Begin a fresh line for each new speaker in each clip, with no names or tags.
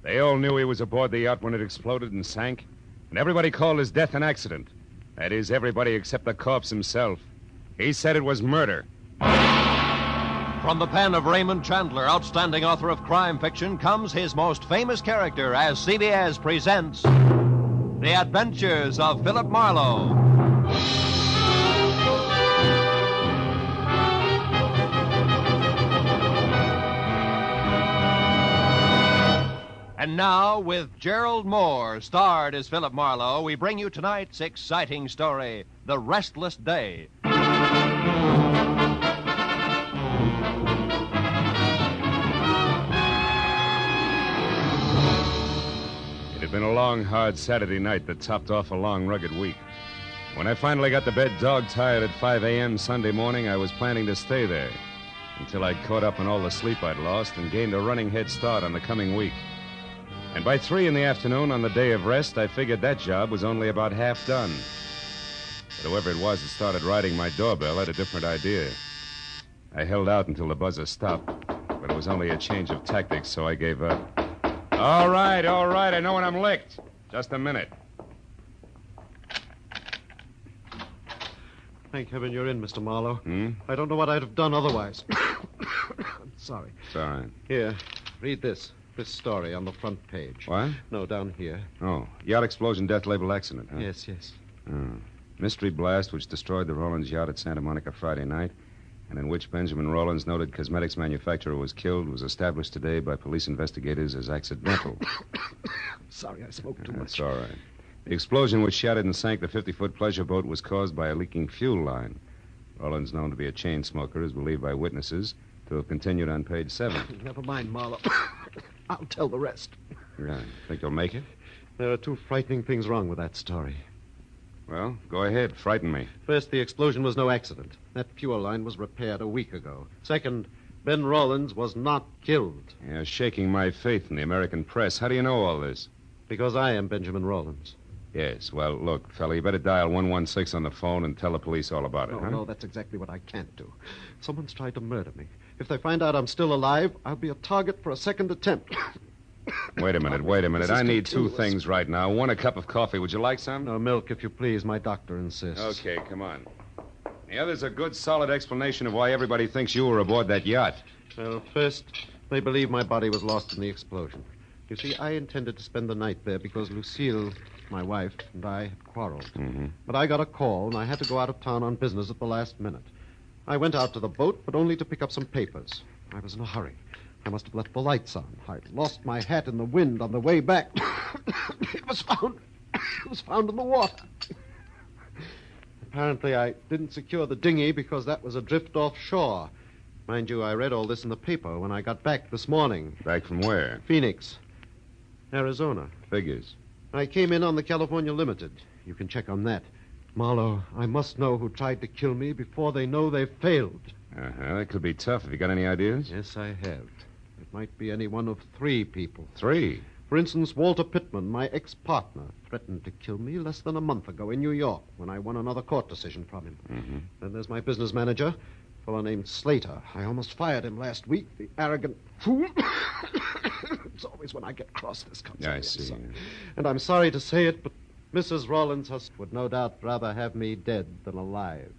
They all knew he was aboard the yacht when it exploded and sank, and everybody called his death an accident. That is, everybody except the corpse himself. He said it was murder.
From the pen of Raymond Chandler, outstanding author of crime fiction, comes his most famous character as CBS presents The Adventures of Philip Marlowe. And now, with Gerald Moore, starred as Philip Marlowe, we bring you tonight's exciting story, The Restless Day.
It had been a long, hard Saturday night that topped off a long, rugged week. When I finally got to bed dog-tired at 5 a.m. Sunday morning, I was planning to stay there until I'd caught up on all the sleep I'd lost and gained a running head start on the coming week. And by 3 in the afternoon on the day of rest, I figured that job was only about half done. But whoever it was that started riding my doorbell had a different idea. I held out until the buzzer stopped, but it was only a change of tactics, so I gave up. All right, I know when I'm licked. Just a minute.
Thank heaven you're in, Mr. Marlowe.
Hmm?
I don't know what I'd have done otherwise. I'm sorry.
It's all right.
Here, read this story on the front page.
What?
No, down here.
Oh, yacht explosion, death label accident, huh?
Yes.
Oh. Mystery blast which destroyed the Rollins yacht at Santa Monica Friday night, and in which Benjamin Rollins, noted cosmetics manufacturer, was killed, was established today by police investigators as accidental.
Sorry, I spoke too much.
That's all right. The explosion which shattered and sank the 50-foot pleasure boat was caused by a leaking fuel line. Rollins, known to be a chain smoker, is believed by witnesses to have continued on page 7.
Never mind, Marlowe. I'll tell the rest.
Yeah. Think you'll make it?
There are two frightening things wrong with that story.
Well, go ahead. Frighten me.
First, the explosion was no accident. That fuel line was repaired a week ago. Second, Ben Rollins was not killed.
You're shaking my faith in the American press. How do you know all this?
Because I am Benjamin Rollins.
Yes. Well, look, fella, you better dial 116 on the phone and tell the police all about it, huh?
No, that's exactly what I can't do. Someone's tried to murder me. If they find out I'm still alive, I'll be a target for a second attempt.
Wait a minute. I need two things right now. One, a cup of coffee. Would you like some?
No, milk, if you please. My doctor insists.
Okay, come on. The other's a good, solid explanation of why everybody thinks you were aboard that yacht.
Well, first, they believe my body was lost in the explosion. You see, I intended to spend the night there because Lucille, my wife, and I had quarreled.
Mm-hmm.
But I got a call, and I had to go out of town on business at the last minute. I went out to the boat, but only to pick up some papers. I was in a hurry. I must have left the lights on. I'd lost my hat in the wind on the way back. It was found in the water. Apparently, I didn't secure the dinghy because that was adrift offshore. Mind you, I read all this in the paper when I got back this morning.
Back from where?
Phoenix, Arizona.
Figures.
I came in on the California Limited. You can check on that. Marlowe, I must know who tried to kill me before they know they've failed.
That could be tough. Have you got any ideas?
Yes, I have. It might be any one of 3 people.
3?
For instance, Walter Pittman, my ex-partner, threatened to kill me less than a month ago in New York when I won another court decision from him.
Mm-hmm.
Then there's my business manager, a fellow named Slater. I almost fired him last week, the arrogant fool. It's always when I get cross this comes out.
I see.
And I'm sorry to say it, but Mrs. Rollins would no doubt rather have me dead than alive.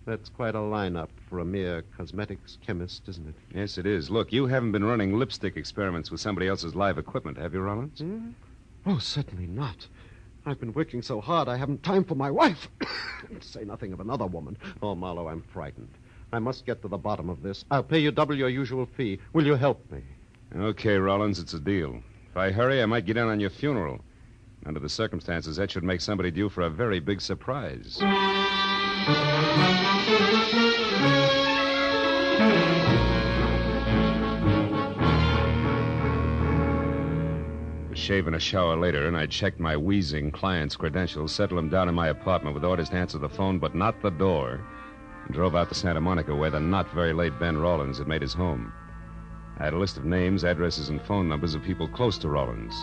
That's quite a lineup for a mere cosmetics chemist, isn't it?
Yes, it is. Look, you haven't been running lipstick experiments with somebody else's live equipment, have you, Rollins?
Hmm? Oh, certainly not. I've been working so hard I haven't time for my wife. To say nothing of another woman. Oh, Marlowe, I'm frightened. I must get to the bottom of this. I'll pay you double your usual fee. Will you help me?
Okay, Rollins, it's a deal. If I hurry, I might get in on your funeral. Under the circumstances, that should make somebody due for a very big surprise. Shave and a shower later, and I checked my wheezing client's credentials, settled him down in my apartment with orders to answer the phone, but not the door, and drove out to Santa Monica, where the not very late Ben Rollins had made his home. I had a list of names, addresses, and phone numbers of people close to Rollins.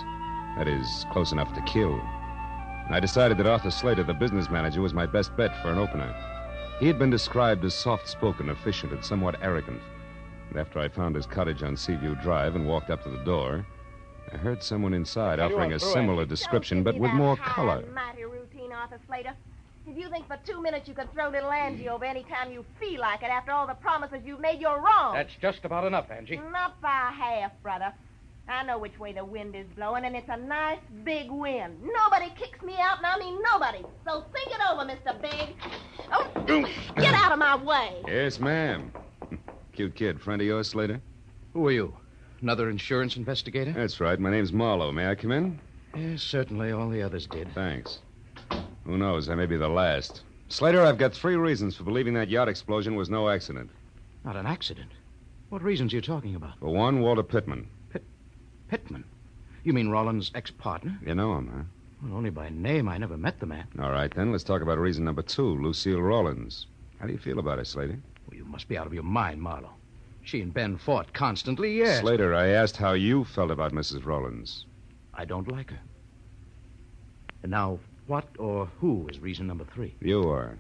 That is, close enough to kill. And I decided that Arthur Slater, the business manager, was my best bet for an opener. He had been described as soft-spoken, efficient, and somewhat arrogant. And after I found his cottage on Seaview Drive and walked up to the door, I heard someone inside offering a similar description, but with more color.
Mighty routine, Arthur Slater. If you think for 2 minutes you can throw little Angie over any time you feel like it after all the promises you've made, you're wrong.
That's just about enough, Angie.
Not by half, brother. I know which way the wind is blowing, and it's a nice big wind. Nobody kicks me out, and I mean nobody. So think it over, Mr. Big. Oh, get out of my way.
Yes, ma'am. Cute kid. Friend of yours, Slater?
Who are you? Another insurance investigator?
That's right. My name's Marlowe. May I come in?
Yes, certainly. All the others did.
Thanks. Who knows? I may be the last. Slater, I've got 3 reasons for believing that yacht explosion was no accident.
Not an accident? What reasons are you talking about?
For one, Walter Pittman.
Pittman? You mean Rollins' ex-partner?
You know him, huh?
Well, only by name. I never met the man.
All right, then. Let's talk about reason number 2, Lucille Rollins. How do you feel about her, Slater?
Well, you must be out of your mind, Marlowe. She and Ben fought constantly, yes.
Slater, I asked how you felt about Mrs. Rollins.
I don't like her. And now, what or who is reason number 3?
You are.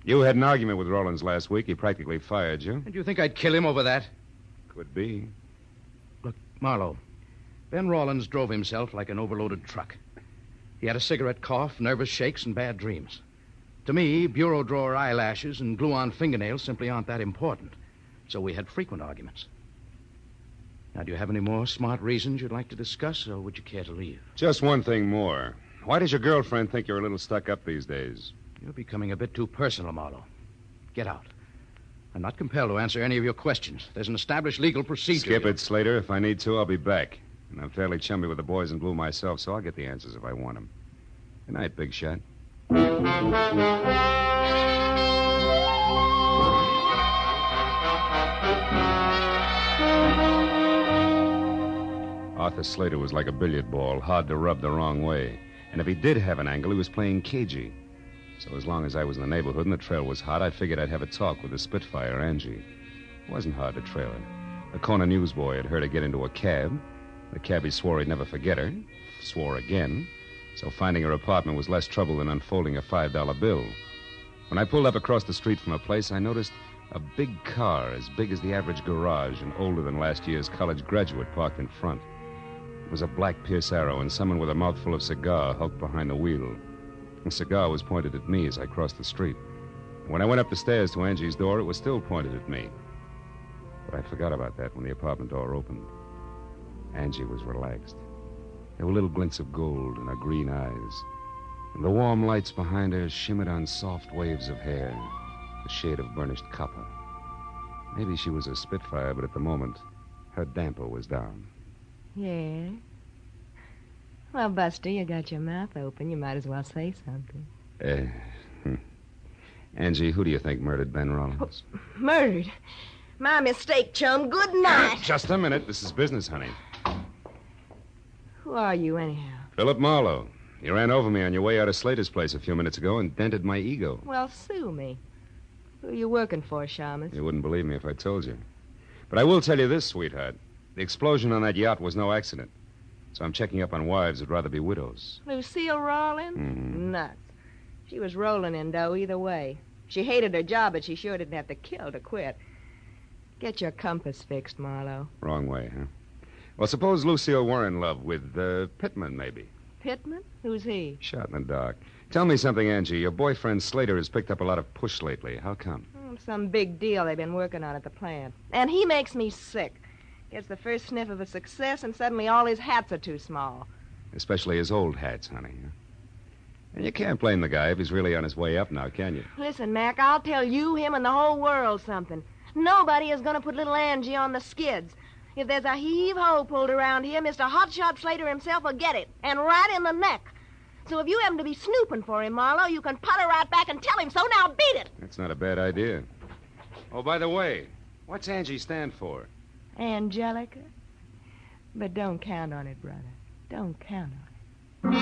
You had an argument with Rollins last week. He practically fired you.
And you think I'd kill him over that?
Could be.
Look, Marlowe, Ben Rollins drove himself like an overloaded truck. He had a cigarette cough, nervous shakes, and bad dreams. To me, bureau drawer eyelashes and glue-on fingernails simply aren't that important. So we had frequent arguments. Now, do you have any more smart reasons you'd like to discuss, or would you care to leave?
Just one thing more. Why does your girlfriend think you're a little stuck up these days?
You're becoming a bit too personal, Marlowe. Get out. I'm not compelled to answer any of your questions. There's an established legal procedure.
Skip it, Slater. If I need to, I'll be back. And I'm fairly chummy with the boys in blue myself, so I'll get the answers if I want them. Good night, Big Shot. Arthur Slater was like a billiard ball, hard to rub the wrong way. And if he did have an angle, he was playing cagey. So as long as I was in the neighborhood and the trail was hot, I figured I'd have a talk with the Spitfire, Angie. It wasn't hard to trail her. A Kona newsboy had heard her get into a cab. The cabbie swore he'd never forget her. Swore again. So finding her apartment was less trouble than unfolding a $5 bill. When I pulled up across the street from her place, I noticed a big car as big as the average garage and older than last year's college graduate parked in front. It was a black Pierce Arrow, and someone with a mouthful of cigar hulked behind the wheel. The cigar was pointed at me as I crossed the street. When I went up the stairs to Angie's door, it was still pointed at me. But I forgot about that when the apartment door opened. Angie was relaxed. There were little glints of gold in her green eyes. And the warm lights behind her shimmered on soft waves of hair, the shade of burnished copper. Maybe she was a Spitfire, but at the moment, her damper was down.
Yeah? Well, Buster, you got your mouth open. You might as well say something.
Angie, who do you think murdered Ben Rollins?
Murdered? My mistake, chum. Good night.
Just a minute. This is business, honey.
Who are you, anyhow?
Philip Marlowe. You ran over me on your way out of Slater's place a few minutes ago and dented my ego.
Well, sue me. Who are you working for, Shamus?
You wouldn't believe me if I told you. But I will tell you this, sweetheart. The explosion on that yacht was no accident. So I'm checking up on wives who'd rather be widows.
Lucille Rollins?
Mm-hmm.
Nuts. She was rolling in dough either way. She hated her job, but she sure didn't have to kill to quit. Get your compass fixed, Marlowe.
Wrong way, huh? Well, suppose Lucille were in love with Pittman, maybe.
Pittman? Who's he?
Shot in the dark. Tell me something, Angie. Your boyfriend Slater has picked up a lot of push lately. How come?
Some big deal they've been working on at the plant. And he makes me sick. Gets the first sniff of a success, and suddenly all his hats are too small.
Especially his old hats, honey. And you can't blame the guy if he's really on his way up now, can you?
Listen, Mac, I'll tell you, him, and the whole world something. Nobody is going to put little Angie on the skids. If there's a heave-ho pulled around here, Mr. Hotshot Slater himself will get it, and right in the neck. So if you happen to be snooping for him, Marlowe, you can putter right back and tell him so. Now beat it.
That's not a bad idea. Oh, by the way, what's Angie stand for?
Angelica? But don't count on it, brother. Don't count on it.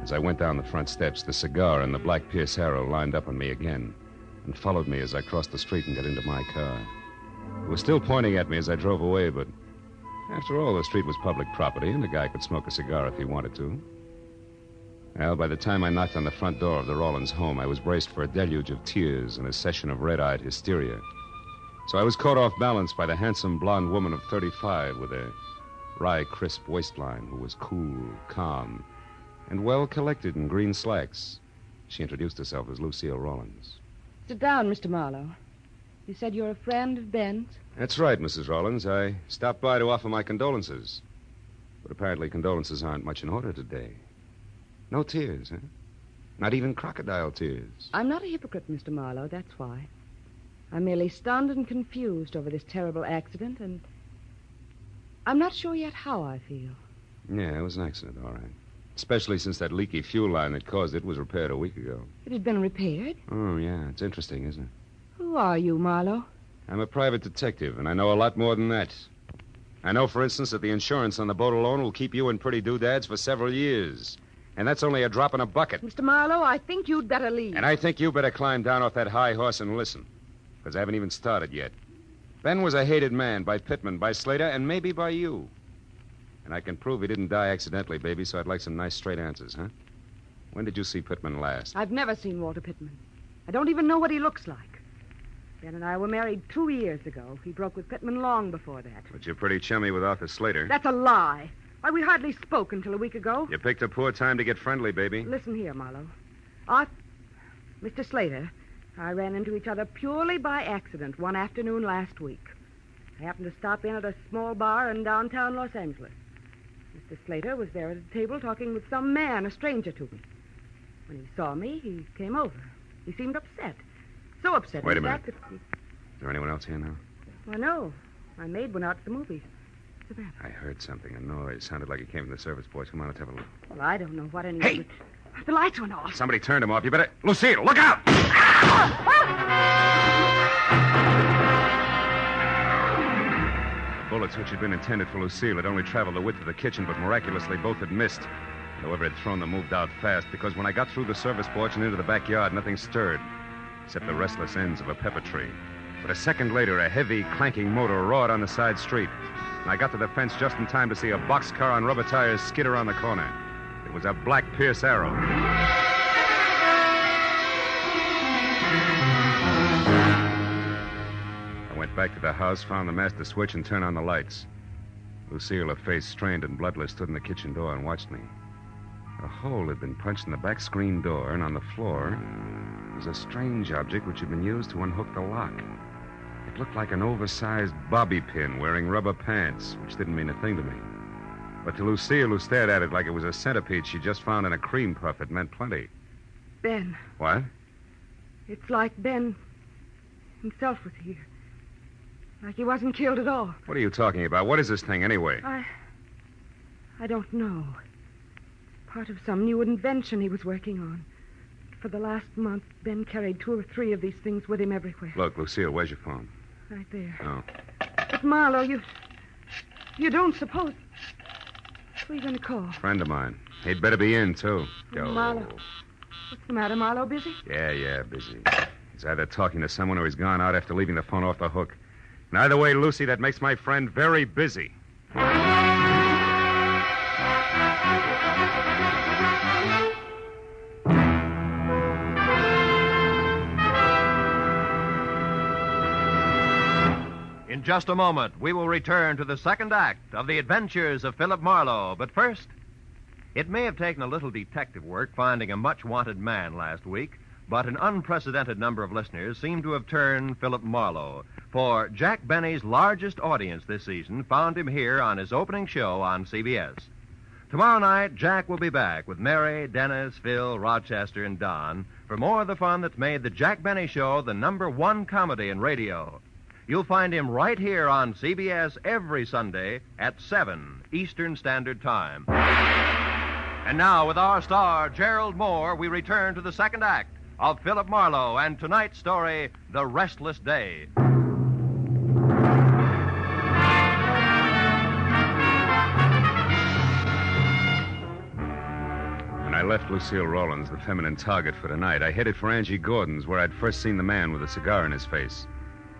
As I went down the front steps, the cigar and the black Pierce Arrow lined up on me again and followed me as I crossed the street and got into my car. It was still pointing at me as I drove away, but after all, the street was public property and the guy could smoke a cigar if he wanted to. Well, by the time I knocked on the front door of the Rawlins home, I was braced for a deluge of tears and a session of red-eyed hysteria. So I was caught off balance by the handsome blonde woman of 35 with a wry, crisp waistline who was cool, calm, and well-collected in green slacks. She introduced herself as Lucille Rawlins.
Sit down, Mr. Marlowe. You said you're a friend of Ben's?
That's right, Mrs. Rawlins. I stopped by to offer my condolences. But apparently condolences aren't much in order today. No tears, huh? Not even crocodile tears.
I'm not a hypocrite, Mr. Marlowe, that's why. I'm merely stunned and confused over this terrible accident, and I'm not sure yet how I feel.
Yeah, it was an accident, all right. Especially since that leaky fuel line that caused it was repaired a week ago.
It had been repaired?
Oh, yeah. It's interesting, isn't it?
Who are you, Marlowe?
I'm a private detective, and I know a lot more than that. I know, for instance, that the insurance on the boat alone will keep you in pretty doodads for several years. And that's only a drop in a bucket.
Mr. Marlowe, I think you'd better leave.
And I think you better climb down off that high horse and listen. Because I haven't even started yet. Ben was a hated man by Pittman, by Slater, and maybe by you. And I can prove he didn't die accidentally, baby, so I'd like some nice straight answers, huh? When did you see Pittman last?
I've never seen Walter Pittman. I don't even know what he looks like. Ben and I were married 2 years ago. He broke with Pittman long before that.
But you're pretty chummy with Arthur Slater.
That's a lie. Why, we hardly spoke until a week ago.
You picked a poor time to get friendly, baby.
Listen here, Marlowe. Mr. Slater, I ran into each other purely by accident one afternoon last week. I happened to stop in at a small bar in downtown Los Angeles. Mr. Slater was there at a table talking with some man, a stranger to me. When he saw me, he came over. He seemed upset. So upset.
Wait a minute. Is there anyone else here now?
Well, no. My maid went out to the movies. What's the matter?
I heard something, a noise. Sounded like it came from the service boys. Come on, let's have a look.
Well, I don't know what any...
Hey!
The lights went off.
Somebody turned them off. You better... Lucille, look out! The bullets, which had been intended for Lucille, had only traveled the width of the kitchen, but miraculously both had missed. Whoever had thrown them moved out fast, because when I got through the service porch and into the backyard, nothing stirred, except the restless ends of a pepper tree. But a second later, a heavy, clanking motor roared on the side street, and I got to the fence just in time to see a boxcar on rubber tires skid around the corner. It was a black Pierce Arrow. I went back to the house, found the master switch, and turned on the lights. Lucille, her face strained and bloodless, stood in the kitchen door and watched me. A hole had been punched in the back screen door, and on the floor was a strange object which had been used to unhook the lock. It looked like an oversized bobby pin wearing rubber pants, which didn't mean a thing to me. But to Lucille, who stared at it like it was a centipede she just found in a cream puff, it meant plenty.
Ben.
What?
It's like Ben himself was here. Like he wasn't killed at all.
What are you talking about? What is this thing, anyway?
I don't know. Part of some new invention he was working on. For the last month, Ben carried 2 or 3 of these things with him everywhere.
Look, Lucille, where's your phone?
Right there.
Oh.
But, Marlowe, you don't suppose... Who are you going to call?
Friend of mine. He'd better be in, too. Go.
Marlowe. What's the matter, Marlowe? Busy?
Yeah, busy. He's either talking to someone or he's gone out after leaving the phone off the hook. And either way, Lucy, that makes my friend very busy.
In just a moment, we will return to the second act of the adventures of Philip Marlowe. But first, it may have taken a little detective work finding a much-wanted man last week, but an unprecedented number of listeners seem to have turned Philip Marlowe. For Jack Benny's largest audience this season found him here on his opening show on CBS. Tomorrow night, Jack will be back with Mary, Dennis, Phil, Rochester, and Don for more of the fun that's made the Jack Benny Show the #1 comedy in radio. You'll find him right here on CBS every Sunday at 7 Eastern Standard Time. And now, with our star, Gerald Moore, we return to the second act of Philip Marlowe and tonight's story, The Restless Day.
When I left Lucille Rawlins, the feminine target for tonight, I headed for Angie Gordon's, where I'd first seen the man with a cigar in his face,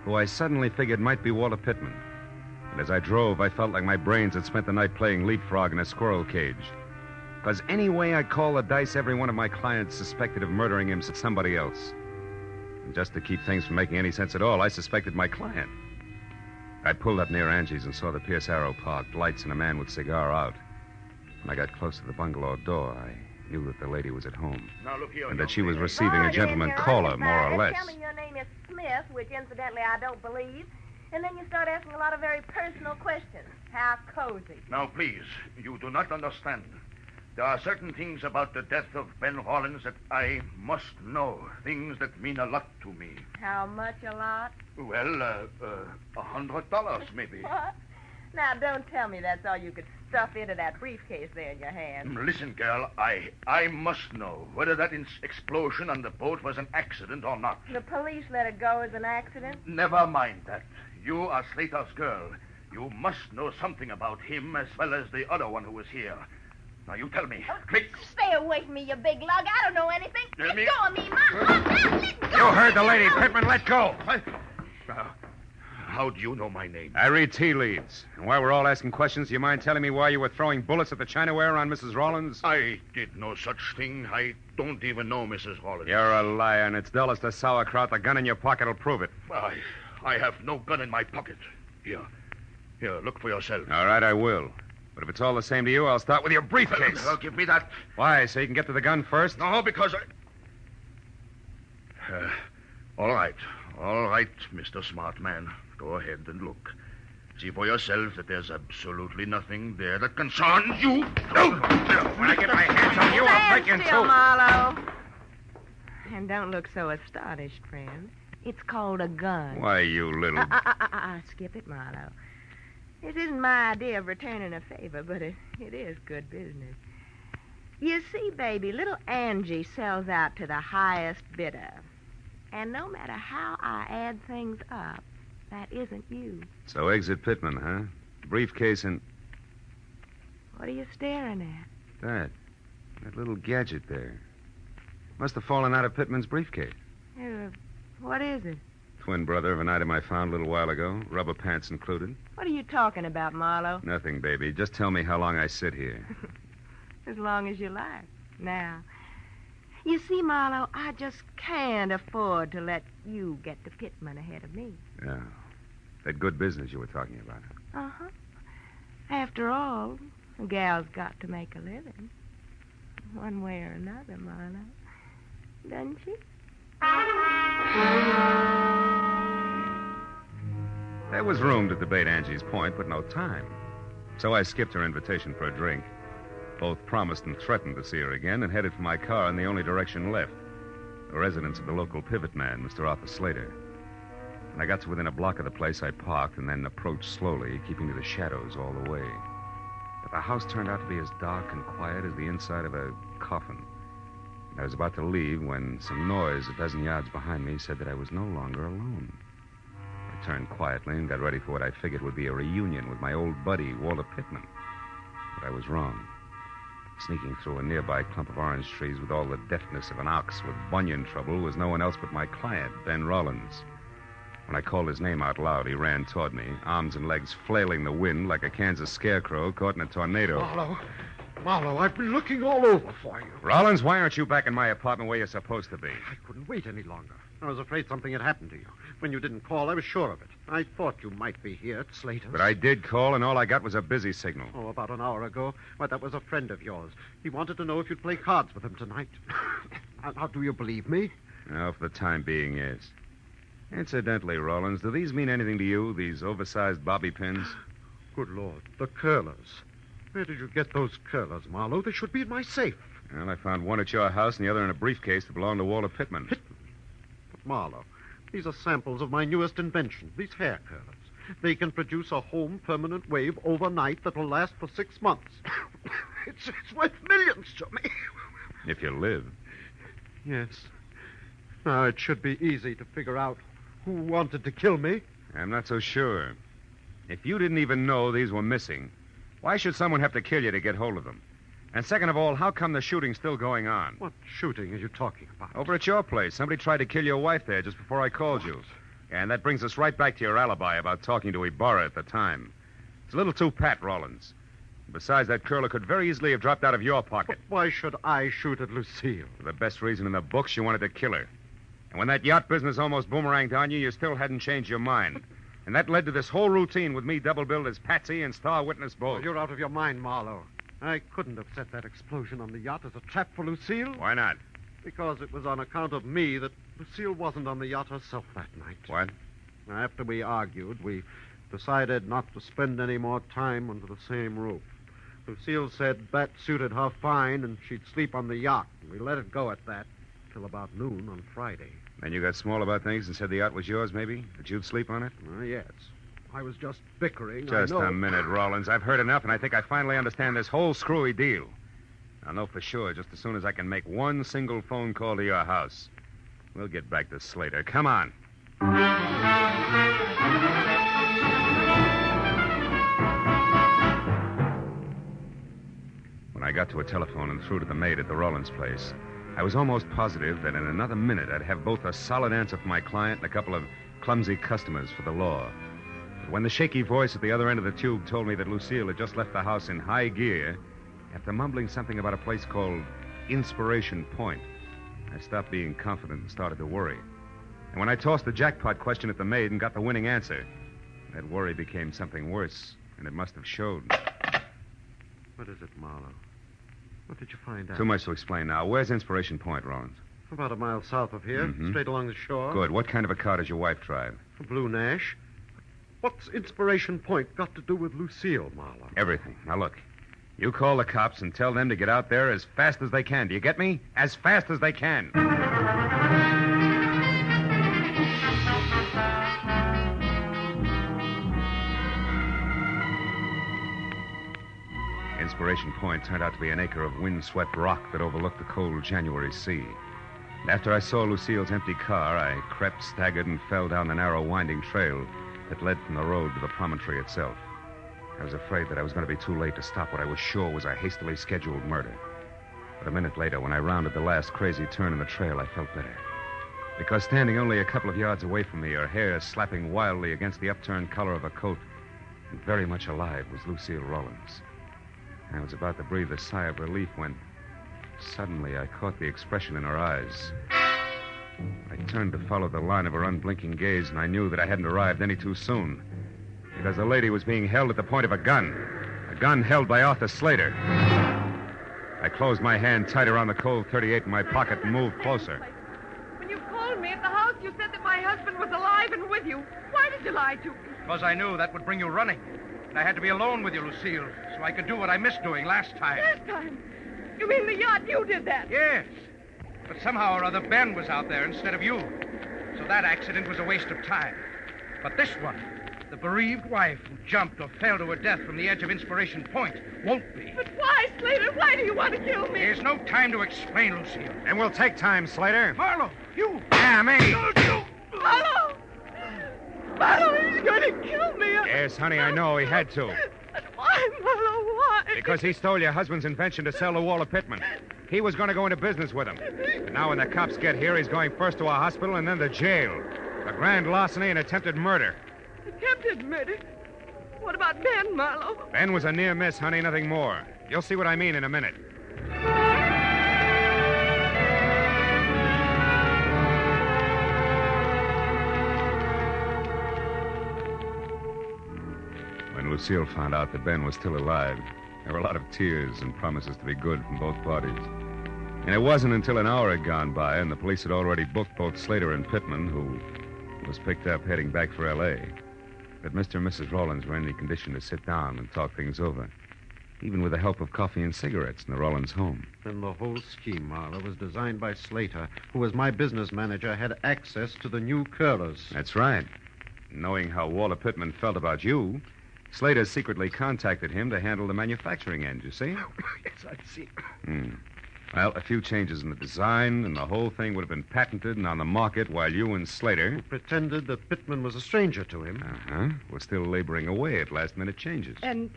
who I suddenly figured might be Walter Pittman. And as I drove, I felt like my brains had spent the night playing leapfrog in a squirrel cage. Because any way I call the dice, every one of my clients suspected of murdering him somebody else. And just to keep things from making any sense at all, I suspected my client. I pulled up near Angie's and saw the Pierce Arrow parked, lights and a man with cigar out. When I got close to the bungalow door, I knew that the lady was at home.
Now, look here,
and that she was receiving a gentleman caller, more or less.
Tell me your name is Smith, which incidentally I don't believe. And then you start asking a lot of very personal questions. How cozy.
Now, please, you do not understand. There are certain things about the death of Ben Rollins that I must know. Things that mean a lot to me.
How much a lot?
Well, $100 maybe.
What? Now, don't tell me that's all you could stuff into that briefcase there in your hand.
Listen, girl, I must know whether that explosion on the boat was an accident or not.
The police let it go as an accident?
Never mind that. You are Slater's girl. You must know something about him as well as the other one who was here. Now, you tell me. Quick.
Stay away from me, you big lug. I don't know anything.
Tell
Let
me.
go of me, Ma. Let go.
You heard the lady. Pittman, let go.
How do you know my name?
I read tea leaves. And while we're all asking questions, do you mind telling me why you were throwing bullets at the chinaware on Mrs. Rollins?
I did no such thing. I don't even know Mrs. Rollins.
You're a liar, and it's dull as the sauerkraut. The gun in your pocket will prove it.
I have no gun in my pocket. Here, look for yourself.
All right, I will. But if it's all the same to you, I'll start with your briefcase.
Give me that.
Why, so you can get to the gun first?
No, because All right, Mr. Smart Man. Go ahead and look. See for yourself that there's absolutely nothing there that concerns you.
When I get my hands on you, I'll break you in
Stand still,
two.
Marlowe. And don't look so astonished, friend. It's called a gun.
Why, you little...
Skip it, Marlowe. This isn't my idea of returning a favor, but it is good business. You see, baby, little Angie sells out to the highest bidder. And no matter how I add things up, that isn't you.
So exit Pittman, huh? Briefcase and...
What are you staring at?
That little gadget there. Must have fallen out of Pittman's briefcase.
What is it?
Twin brother of an item I found a little while ago, rubber pants included.
What are you talking about, Marlowe?
Nothing, baby. Just tell me how long I sit here.
As long as you like. Now, you see, Marlowe, I just can't afford to let you get to Pittman ahead of me.
Yeah. That good business you were talking about.
Uh-huh. After all, a gal's got to make a living. One way or another, Marlowe. Doesn't she?
There was room to debate Angie's point, but no time. So I skipped her invitation for a drink. Both promised and threatened to see her again and headed for my car in the only direction left, the residence of the local pivot man, Mr. Arthur Slater. When I got to within a block of the place, I parked and then approached slowly, keeping to the shadows all the way. But the house turned out to be as dark and quiet as the inside of a coffin. I was about to leave when some noise a dozen yards behind me said that I was no longer alone. I turned quietly and got ready for what I figured would be a reunion with my old buddy, Walter Pittman. But I was wrong. Sneaking through a nearby clump of orange trees with all the deftness of an ox with bunion trouble was no one else but my client, Ben Rollins. When I called his name out loud, he ran toward me, arms and legs flailing the wind like a Kansas scarecrow caught in a tornado.
Marlowe, I've been looking all over for you.
Rollins, why aren't you back in my apartment where you're supposed to be?
I couldn't wait any longer. I was afraid something had happened to you. When you didn't call, I was sure of it. I thought you might be here at Slater's.
But I did call, and all I got was a busy signal.
Oh, about an hour ago. Why, that was a friend of yours. He wanted to know if you'd play cards with him tonight. Now, do you believe me?
No, for the time being, yes. Incidentally, Rollins, do these mean anything to you, these oversized bobby pins?
Good Lord, the curlers. Where did you get those curlers, Marlowe? They should be in my safe.
Well, I found one at your house and the other in a briefcase that belonged to Walter Pittman.
But, Marlowe, these are samples of my newest invention, these hair curlers. They can produce a home permanent wave overnight that will last for 6 months. It's worth millions to me.
If you live.
Yes. Now, it should be easy to figure out who wanted to kill me.
I'm not so sure. If you didn't even know these were missing, why should someone have to kill you to get hold of them? And second of all, how come the shooting's still going on?
What shooting are you talking about?
Over at your place. Somebody tried to kill your wife there just before I called you. And that brings us right back to your alibi about talking to Ibarra at the time. It's a little too pat, Rollins. Besides, that curler could very easily have dropped out of your pocket.
But why should I shoot at Lucille?
For the best reason in the books, you wanted to kill her. And when that yacht business almost boomeranged on you, you still hadn't changed your mind. And that led to this whole routine with me double-billed as Patsy and star witness both.
Oh, you're out of your mind, Marlowe. I couldn't have set that explosion on the yacht as a trap for Lucille.
Why not?
Because it was on account of me that Lucille wasn't on the yacht herself that night.
What?
After we argued, we decided not to spend any more time under the same roof. Lucille said that suited her fine and she'd sleep on the yacht. And we let it go at that till about noon on Friday.
Then you got small about things and said the yacht was yours, maybe? That you'd sleep on it?
Yes. I was just bickering.
Just
I know.
a minute, Rollins. I've heard enough, and I think I finally understand this whole screwy deal. I'll know for sure just as soon as I can make one single phone call to your house. We'll get back to Slater. Come on. When I got to a telephone and through to the maid at the Rollins place, I was almost positive that in another minute I'd have both a solid answer for my client and a couple of clumsy customers for the law. But when the shaky voice at the other end of the tube told me that Lucille had just left the house in high gear, after mumbling something about a place called Inspiration Point, I stopped being confident and started to worry. And when I tossed the jackpot question at the maid and got the winning answer, that worry became something worse, and it must have showed.
What is it, Marlowe? What did you find out?
Too much to explain now. Where's Inspiration Point, Rollins?
About a mile south of here, straight along the shore.
Good. What kind of a car does your wife drive?
A blue Nash. What's Inspiration Point got to do with Lucille, Marlowe?
Everything. Now, look. You call the cops and tell them to get out there as fast as they can. Do you get me? As fast as they can. Inspiration Point turned out to be an acre of windswept rock that overlooked the cold January sea. And after I saw Lucille's empty car, I crept, staggered, and fell down the narrow, winding trail that led from the road to the promontory itself. I was afraid that I was going to be too late to stop what I was sure was a hastily scheduled murder. But a minute later, when I rounded the last crazy turn in the trail, I felt better. Because standing only a couple of yards away from me, her hair slapping wildly against the upturned collar of her coat, and very much alive, was Lucille Rollins. I was about to breathe a sigh of relief when suddenly I caught the expression in her eyes. I turned to follow the line of her unblinking gaze, and I knew that I hadn't arrived any too soon. Because the lady was being held at the point of a gun held by Arthur Slater. I closed my hand tight around the cold .38 in my pocket and moved closer.
When you called me at the house, you said that my husband was alive and with you. Why did you lie to me?
Because I knew that would bring you running. And I had to be alone with you, Lucille, so I could do what I missed doing last time.
Last time? You mean the yacht? You did that?
Yes. But somehow or other, Ben was out there instead of you. So that accident was a waste of time. But this one, the bereaved wife who jumped or fell to her death from the edge of Inspiration Point, won't be.
But why, Slater? Why do you want to kill me?
There's no time to explain, Lucille.
And we'll take time, Slater.
Marlowe, you!
Yeah, me.
Marlowe! Marlowe, he's going to kill me.
Yes, honey, I know. He had to.
But why, Marlowe? Why?
Because he stole your husband's invention to sell to Walter Pittman. He was going to go into business with him. And now when the cops get here, he's going first to a hospital and then to jail. A grand larceny and attempted murder.
Attempted murder? What about Ben, Marlowe?
Ben was a near miss, honey, nothing more. You'll see what I mean in a minute. When Lucille found out that Ben was still alive, there were a lot of tears and promises to be good from both parties. And it wasn't until an hour had gone by and the police had already booked both Slater and Pittman, who was picked up heading back for L.A., that Mr. and Mrs. Rollins were in any condition to sit down and talk things over, even with the help of coffee and cigarettes in the Rollins home.
Then the whole scheme, Marlowe, was designed by Slater, who, as my business manager, had access to the new curlers.
That's right. Knowing how Walter Pittman felt about you, Slater secretly contacted him to handle the manufacturing end, you see?
Yes, I see.
Well, a few changes in the design, and the whole thing would have been patented and on the market while you and Slater...
Pretended that Pittman was a stranger to him.
Were still laboring away at last-minute changes.
And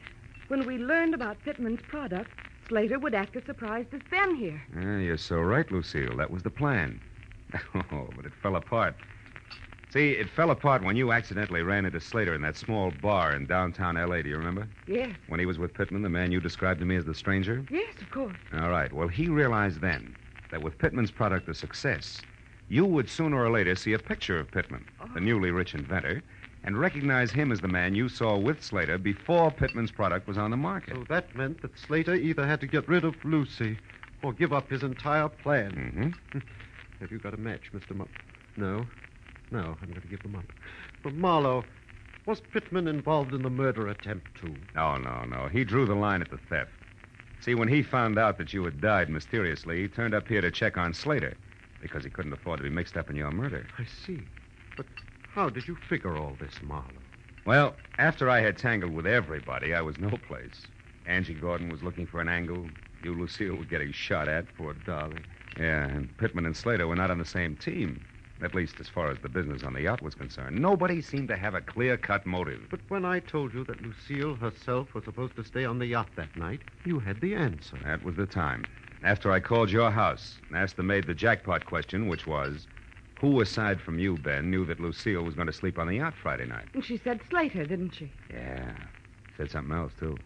when we learned about Pittman's product, Slater would act as surprised as Ben here.
You're so right, Lucille. That was the plan. Oh, but it fell apart. See, it fell apart when you accidentally ran into Slater in that small bar in downtown L.A., do you remember?
Yes.
When he was with Pittman, the man you described to me as the stranger?
Yes, of course.
All right. Well, he realized then that with Pittman's product a success, you would sooner or later see a picture of Pittman, the newly rich inventor, and recognize him as the man you saw with Slater before Pittman's product was on the market.
So that meant that Slater either had to get rid of Lucy or give up his entire plan.
Mm-hmm.
Have you got a match, Mr. No, I'm going to give them up. But Marlowe, was Pittman involved in the murder attempt, too?
Oh, no. He drew the line at the theft. See, when he found out that you had died mysteriously, he turned up here to check on Slater because he couldn't afford to be mixed up in your murder.
I see. But how did you figure all this, Marlowe?
Well, after I had tangled with everybody, I was no place. Angie Gordon was looking for an angle. You, Lucille, were getting shot at.
Poor darling.
Yeah, and Pittman and Slater were not on the same team. At least as far as the business on the yacht was concerned. Nobody seemed to have a clear-cut motive.
But when I told you that Lucille herself was supposed to stay on the yacht that night, you had the answer.
That was the time. After I called your house and asked the maid the jackpot question, which was, who aside from you, Ben, knew that Lucille was going to sleep on the yacht Friday night?
And she said Slater, didn't she?
Yeah. Said something else, too.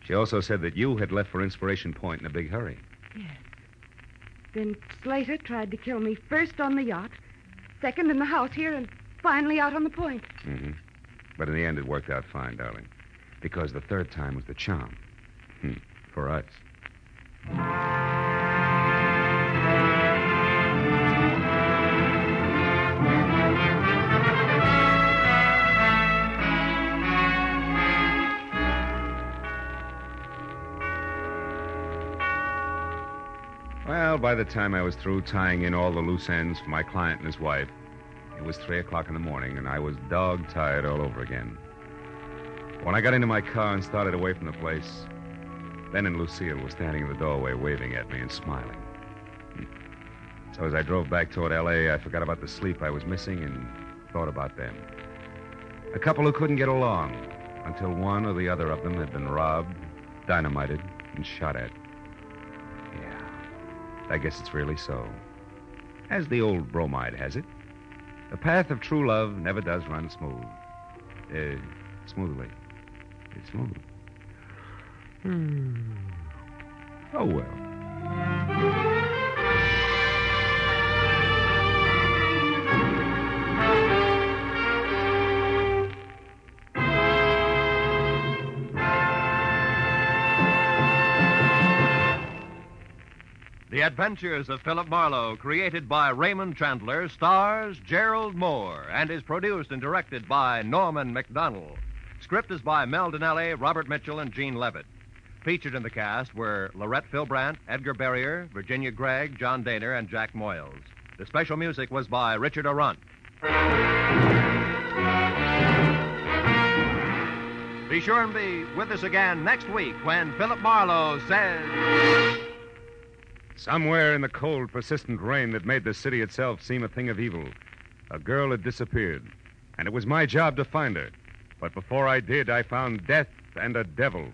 She also said that you had left for Inspiration Point in a big hurry.
Yes. Then Slater tried to kill me first on the yacht, second in the house here, and finally out on the point.
Mm-hmm. But in the end, it worked out fine, darling. Because the third time was the charm. For us. Well, by the time I was through tying in all the loose ends for my client and his wife, it was 3 o'clock in the morning, and I was dog-tired all over again. When I got into my car and started away from the place, Ben and Lucille were standing in the doorway waving at me and smiling. So as I drove back toward L.A., I forgot about the sleep I was missing and thought about them. A couple who couldn't get along until one or the other of them had been robbed, dynamited, and shot at. Yeah, I guess it's really so. As the old bromide has it, the path of true love never does run smoothly. It's smooth. Oh, well.
The Adventures of Philip Marlowe, created by Raymond Chandler, stars Gerald Moore, and is produced and directed by Norman McDonald. Script is by Mel Donnelly, Robert Mitchell, and Gene Levitt. Featured in the cast were Lorette Philbrandt, Edgar Barrier, Virginia Gregg, John Daner, and Jack Moyles. The special music was by Richard Arunt. Be sure and be with us again next week when Philip Marlowe says...
Somewhere in the cold, persistent rain that made the city itself seem a thing of evil, a girl had disappeared, and it was my job to find her. But before I did, I found death and a devil.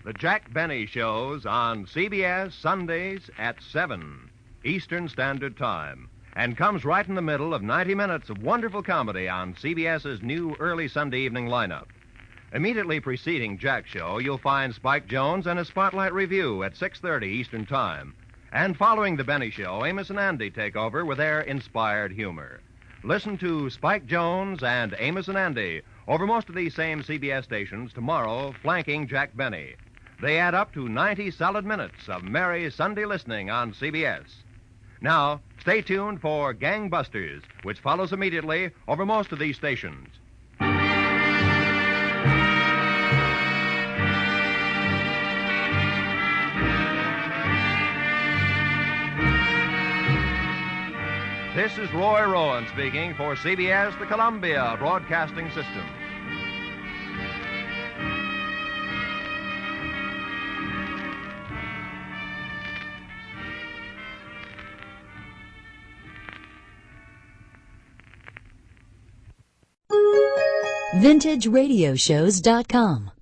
The Jack Benny Shows on CBS Sundays at 7 Eastern Standard Time, and comes right in the middle of 90 minutes of wonderful comedy on CBS's new early Sunday evening lineup. Immediately preceding Jack's show, you'll find Spike Jones and a Spotlight Review at 6:30 Eastern Time. And following the Benny Show, Amos and Andy take over with their inspired humor. Listen to Spike Jones and Amos and Andy over most of these same CBS stations tomorrow, flanking Jack Benny. They add up to 90 solid minutes of merry Sunday listening on CBS. Now, stay tuned for Gangbusters, which follows immediately over most of these stations. This is Roy Rowan speaking for CBS, the Columbia Broadcasting System.
VintageRadioshows.com.